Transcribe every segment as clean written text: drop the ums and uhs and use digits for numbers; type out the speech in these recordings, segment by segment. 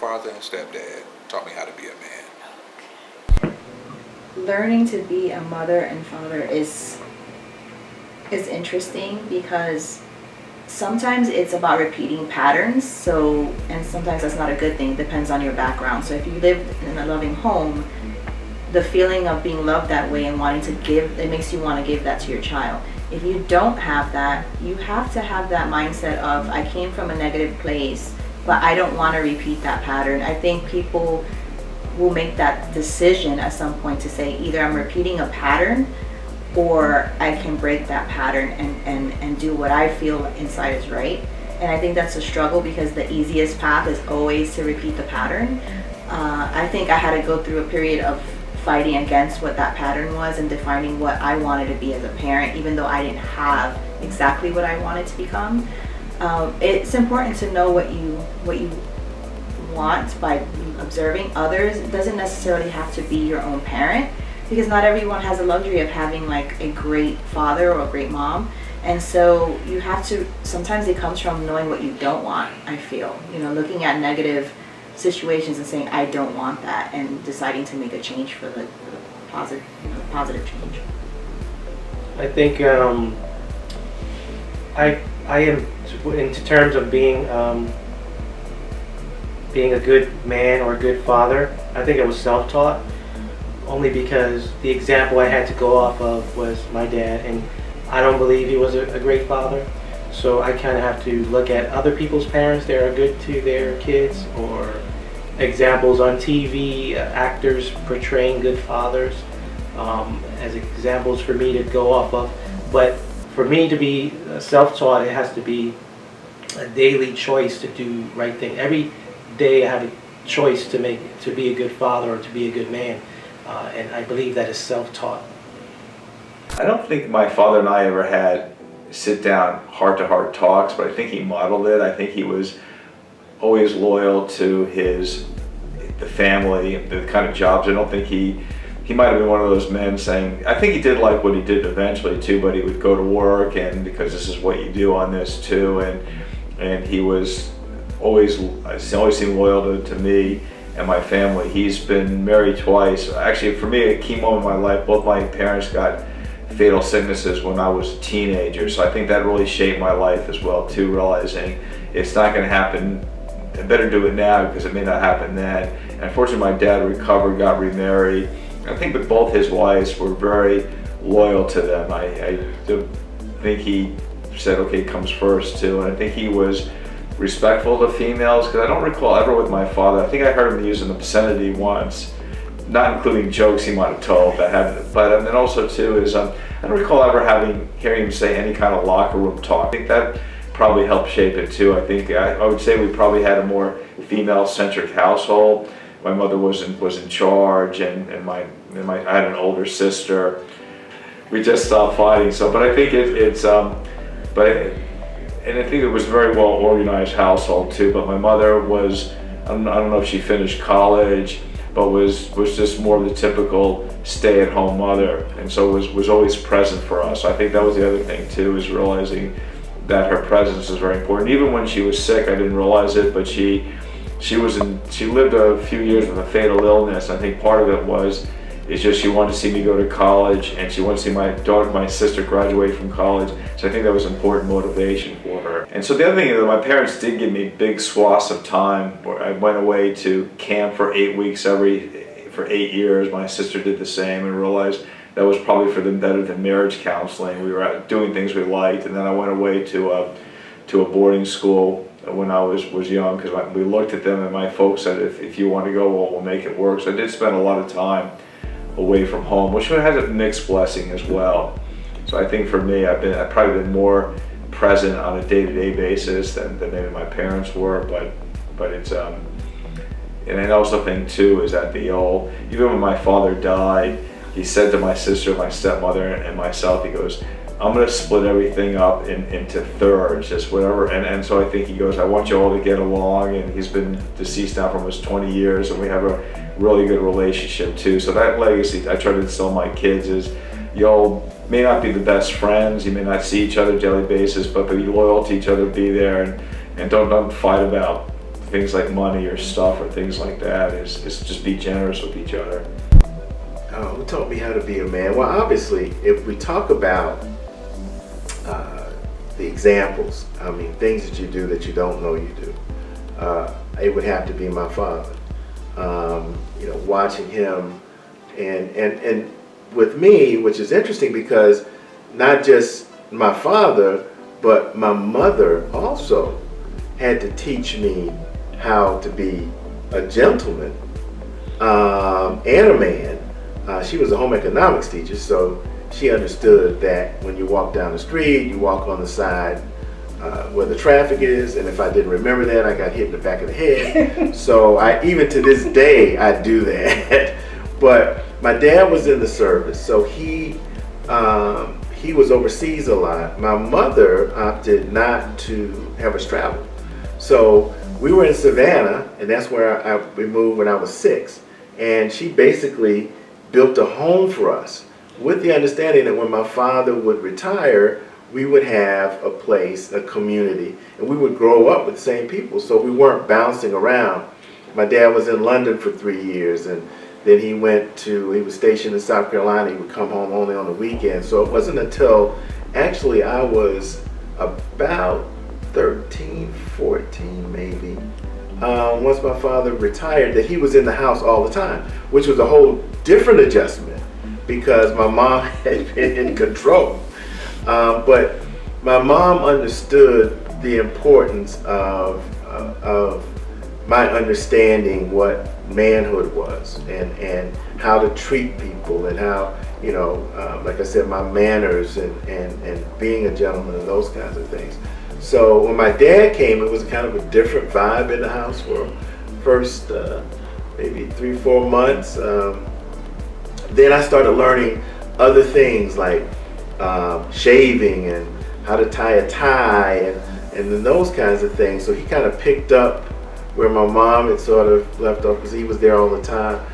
father and stepdad taught me how to be a man. Learning to be a mother and father is interesting because sometimes it's about repeating patterns, and sometimes that's not a good thing. It depends on your background. So if you lived in a loving home, the feeling of being loved that way and wanting to give, it makes you want to give that to your child. If you don't have that, you have to have that mindset of, I came from a negative place, but I don't want to repeat that pattern. I think people will make that decision at some point to say, either I'm repeating a pattern or I can break that pattern and do what I feel inside is right. And I think that's a struggle because the easiest path is always to repeat the pattern. I think I had to go through a period of fighting against what that pattern was and defining what I wanted to be as a parent, even though I didn't have exactly what I wanted to become. It's important to know what you want by observing others. It doesn't necessarily have to be your own parent, because not everyone has the luxury of having like a great father or a great mom. And so you have to, sometimes it comes from knowing what you don't want, I feel. Looking at negative situations and saying, I don't want that, and deciding to make a change for the positive change. I think I am, in terms of being a good man or a good father, I think it was self-taught, only because the example I had to go off of was my dad, and I don't believe he was a great father. So I kind of have to look at other people's parents that are good to their kids, or examples on TV, actors portraying good fathers, as examples for me to go off of. But for me to be self-taught, it has to be a daily choice to do right thing. Every day I have a choice to make, to be a good father or to be a good man, and I believe that is self-taught. I don't think my father and I ever had sit-down heart-to-heart talks, but I think he modeled it. I think he was always loyal to the family, the kind of jobs. I don't think he might have been one of those men saying, I think he did like what he did eventually too, but he would go to work, and because this is what you do on this too, and he was always seemed loyal to me and my family. He's been married twice. Actually, for me, a key moment in my life, both my parents got fatal sicknesses when I was a teenager, so I think that really shaped my life as well too, realizing it's not going to happen. I better do it now because it may not happen then. And unfortunately, my dad recovered, got remarried. I think that both his wives were very loyal to them. I think he said, okay, comes first too, and I think he was respectful to females, because I don't recall ever with my father, I think I heard him use an obscenity once, not including jokes he might have told, but then also too is, I don't recall ever hearing him say any kind of locker room talk. I think that probably helped shape it too. I think I would say we probably had a more female-centric household. My mother was in charge, and I had an older sister. We just stopped fighting. So, but I think and I think it was a very well organized household too. But my mother was, I don't know if she finished college, but was just more of the typical stay-at-home mother, and so was always present for us. So I think that was the other thing too, is realizing that her presence is very important. Even when she was sick, I didn't realize it, but she lived a few years with a fatal illness. I think part of it is just she wanted to see me go to college, and she wanted to see my sister graduate from college. So I think that was important motivation for her. And so the other thing is that my parents did give me big swaths of time where I went away to camp for 8 weeks for 8 years. My sister did the same, and realized that was probably for them better than marriage counseling. We were out doing things we liked, and then I went away to a boarding school when I was young, because we looked at them, and my folks said, if you want to go, well, we'll make it work. So I did spend a lot of time away from home, which has a mixed blessing as well. So I think for me, I've probably been more present on a day-to-day basis than maybe my parents were, but it's and I also think too is that even when my father died, he said to my sister, my stepmother, and myself, he goes, I'm going to split everything up into thirds, just whatever. And so I think he goes, I want you all to get along. And he's been deceased now for almost 20 years, and we have a really good relationship too. So that legacy I try to instill in my kids is, y'all may not be the best friends, you may not see each other on a daily basis, but be loyal to each other, be there, and don't fight about things like money or stuff or things like that is just be generous with each other. Who taught me how to be a man? Well, obviously, if we talk about the examples, I mean, things that you do that you don't know you do, it would have to be my father. Watching him, and with me, which is interesting because not just my father, but my mother also had to teach me how to be a gentleman and a man. She was a home economics teacher, so she understood that when you walk down the street, you walk on the side where the traffic is, and if I didn't remember that, I got hit in the back of the head. So even to this day, I do that. But my dad was in the service, so he was overseas a lot. My mother opted not to have us travel. So we were in Savannah, and that's where we moved when I was 6. And she basically built a home for us with the understanding that when my father would retire, we would have a place, a community, and we would grow up with the same people. So we weren't bouncing around. My dad was in London for 3 years, and then he was stationed in South Carolina. He would come home only on the weekends. So it wasn't until actually I was about 13, 14 maybe, once my father retired, that he was in the house all the time, which was a whole different adjustment because my mom had been in control. But my mom understood the importance of my understanding what manhood was and how to treat people and how, like I said, my manners and being a gentleman and those kinds of things. So when my dad came, it was kind of a different vibe in the house for first maybe 3-4 months. Then I started learning other things like shaving and how to tie a tie and then those kinds of things. So he kind of picked up where my mom had sort of left off because he was there all the time,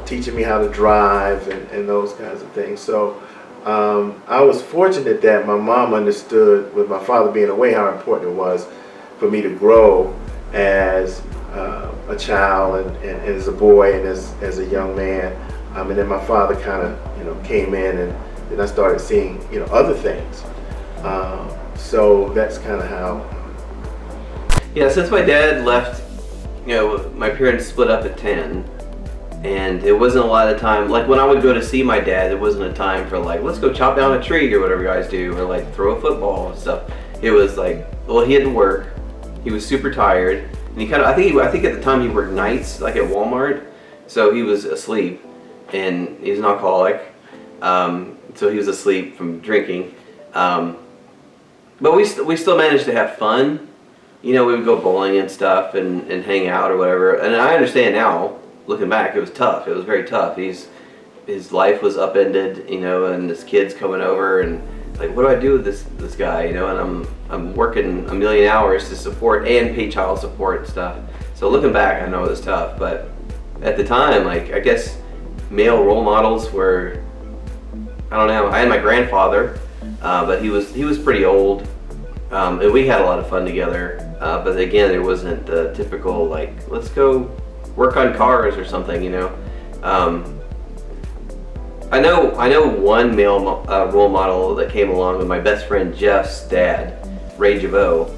teaching me how to drive and those kinds of things. So I was fortunate that my mom understood, with my father being away, how important it was for me to grow as a child and as a boy and as a young man. And then my father kind of came in, and then I started seeing other things. So that's kind of how. Yeah, since my dad left, my parents split up at 10, and it wasn't a lot of time. Like when I would go to see my dad, there wasn't a time for like, let's go chop down a tree or whatever you guys do, or like throw a football and stuff. It was like, well, he had to work. He was super tired, and he kind of, I think at the time he worked nights, like at Walmart, so he was asleep, and he was an alcoholic, so he was asleep from drinking. But we still managed to have fun. We would go bowling and stuff and hang out or whatever. And I understand now, looking back, it was tough. It was very tough. His life was upended, and his kids coming over and like, what do I do with this guy, And I'm working a million hours to support and pay child support and stuff. So looking back, I know it was tough. But at the time, like I guess male role models were, I don't know. I had my grandfather, but he was pretty old. And we had a lot of fun together, but again, there wasn't the typical like, let's go work on cars or something, I know one male role model that came along with my best friend Jeff's dad, Ray Jabot.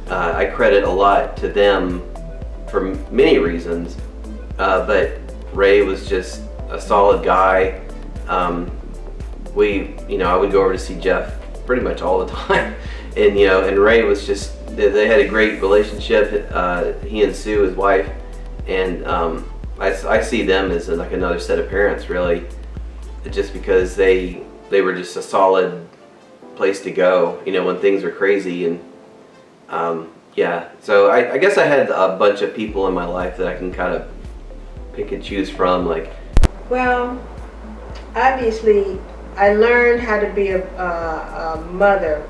I credit a lot to them for many reasons, but Ray was just a solid guy. I would go over to see Jeff pretty much all the time. And Ray was just, they had a great relationship, he and Sue, his wife, and I see them as like another set of parents, really, just because they were just a solid place to go, when things are crazy. And yeah, so I guess I had a bunch of people in my life that I can kind of pick and choose from. Like, well, obviously I learned how to be a mother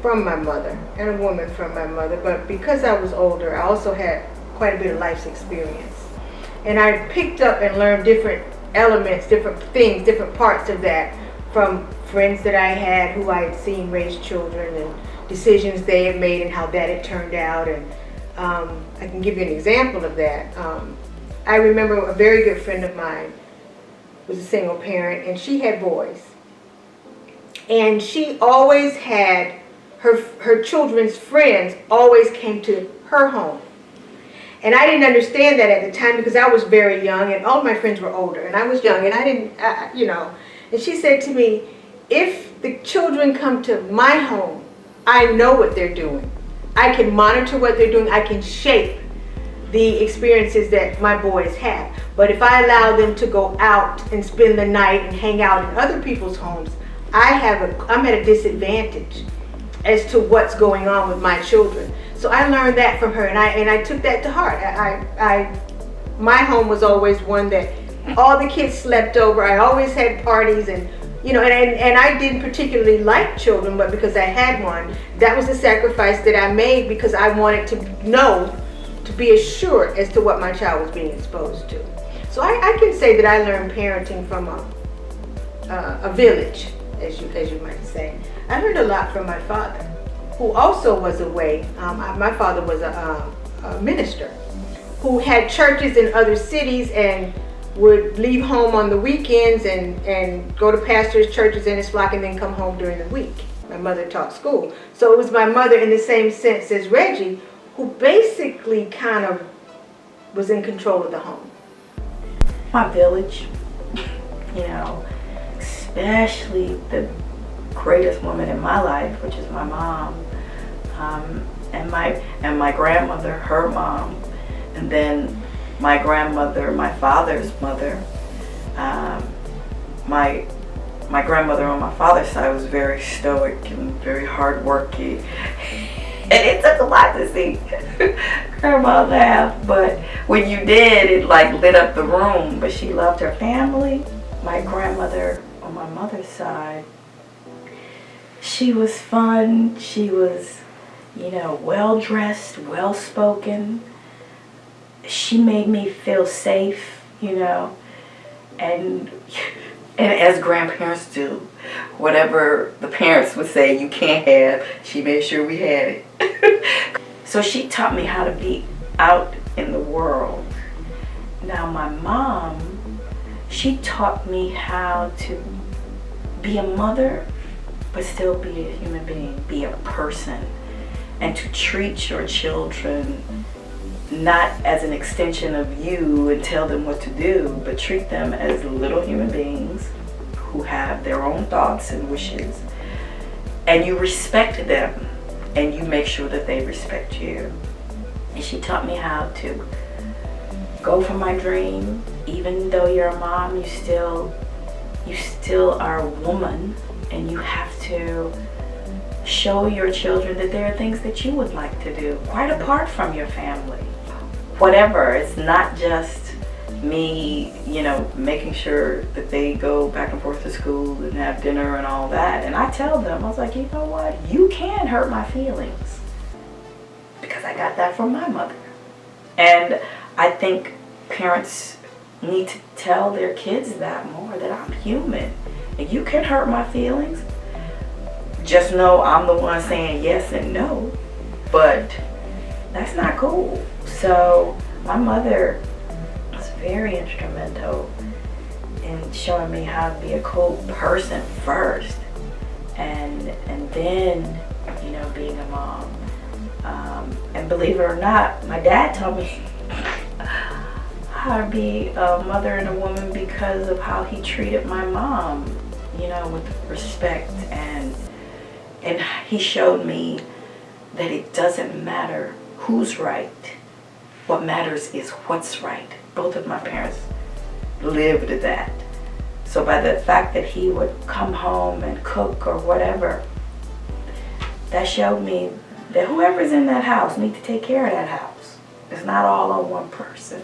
from my mother and a woman from my mother, but because I was older, I also had quite a bit of life's experience, and I picked up and learned different elements, different things, different parts of that from friends that I had who I had seen raise children and decisions they had made and how that had turned out. And I can give you an example of that. I remember a very good friend of mine was a single parent, and she had boys. And she always had her children's friends always came to her home. And I didn't understand that at the time because I was very young and all my friends were older and I was young and I didn't, And she said to me, if the children come to my home, I know what they're doing. I can monitor what they're doing. I can shape the experiences that my boys have. But if I allow them to go out and spend the night and hang out in other people's homes, I'm at a disadvantage as to what's going on with my children. So I learned that from her, and I took that to heart. My home was always one that all the kids slept over. I always had parties, and I didn't particularly like children, but because I had one, that was the sacrifice that I made because I wanted to be assured as to what my child was being exposed to. So I can say that I learned parenting from a village, as you might say. I learned a lot from my father, who also was away. My father was a minister who had churches in other cities and would leave home on the weekends and go to pastors' churches in his flock and then come home during the week. My mother taught school. So it was my mother in the same sense as Reggie, who basically kind of was in control of the home. My village, especially the greatest woman in my life, which is my mom, and my grandmother, her mom, and then my grandmother, my father's mother. My grandmother on my father's side was very stoic and very hardworking, and it took a lot to see grandma laugh. But when you did, it like lit up the room. But she loved her family. My grandmother on my mother's side, she was fun. She was, well dressed, well spoken. She made me feel safe, and as grandparents do, whatever the parents would say you can't have, she made sure we had it. So she taught me how to be out in the world. Now my mom, she taught me how to be a mother, but still be a human being, be a person, and to treat your children not as an extension of you and tell them what to do, but treat them as little human beings who have their own thoughts and wishes, and you respect them and you make sure that they respect you. And she taught me how to go for my dream. Even though you're a mom, you still are a woman, and you have to show your children that there are things that you would like to do quite apart from your family. Whatever, it's not just me, making sure that they go back and forth to school and have dinner and all that. And I tell them, I was like, you know what? You can hurt my feelings because I got that from my mother. And I think parents need to tell their kids that more, that I'm human and you can hurt my feelings. Just know I'm the one saying yes and no, but that's not cool. So my mother was very instrumental in showing me how to be a cool person first, and then being a mom. And believe it or not, my dad taught me how to be a mother and a woman because of how he treated my mom, with respect, and he showed me that it doesn't matter who's right. What matters is what's right. Both of my parents lived that. So by the fact that he would come home and cook or whatever, that showed me that whoever's in that house needs to take care of that house. It's not all on one person.